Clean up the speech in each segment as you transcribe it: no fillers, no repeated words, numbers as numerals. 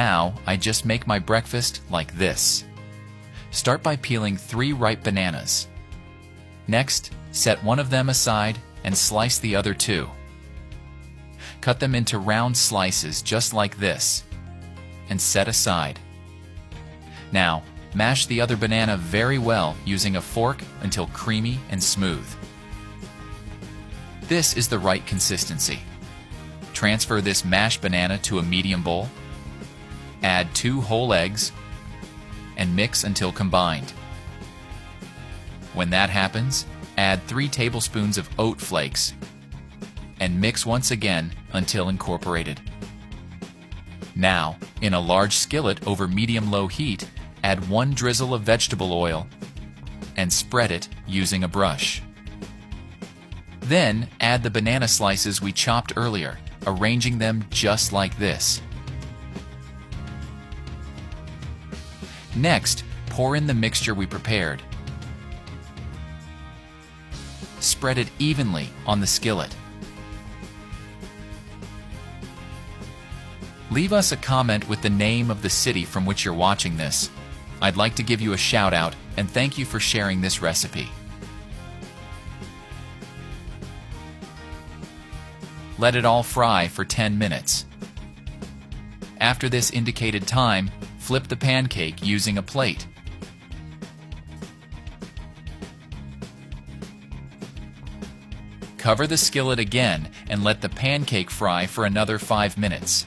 Now, I just make my breakfast like this. Start by peeling 3 ripe bananas. Next, set one of them aside and slice the other 2. Cut them into round slices just like this, and set aside. Now, mash the other banana very well using a fork until creamy and smooth. This is the right consistency. Transfer this mashed banana to a medium bowl. Add 2 whole eggs and mix until combined. When that happens, add 3 tablespoons of oat flakes and mix once again until incorporated. Now, in a large skillet over medium-low heat, add 1 drizzle of vegetable oil and spread it using a brush. Then, add the banana slices we chopped earlier, arranging them just like this. Next, pour in the mixture we prepared. Spread it evenly on the skillet. Leave us a comment with the name of the city from which you're watching this. I'd like to give you a shout out and thank you for sharing this recipe. Let it all fry for 10 minutes. After this indicated time, flip the pancake using a plate. Cover the skillet again and let the pancake fry for another 5 minutes.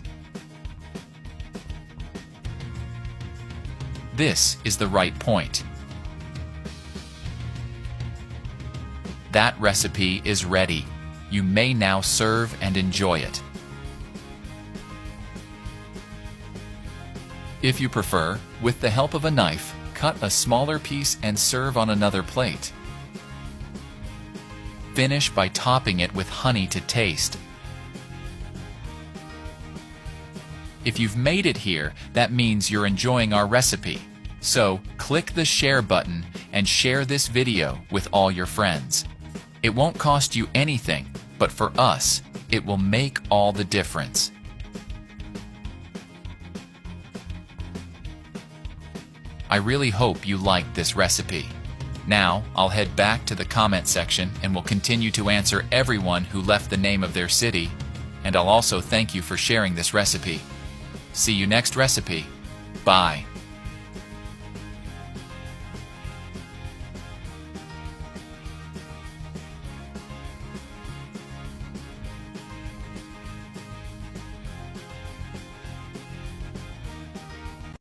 This is the right point. That recipe is ready. You may now serve and enjoy it. If you prefer, with the help of a knife, cut a smaller piece and serve on another plate. Finish by topping it with honey to taste. If you've made it here, that means you're enjoying our recipe. So, click the share button and share this video with all your friends. It won't cost you anything, but for us, it will make all the difference. I really hope you liked this recipe. Now, I'll head back to the comment section and will continue to answer everyone who left the name of their city, and I'll also thank you for sharing this recipe. See you next recipe. Bye.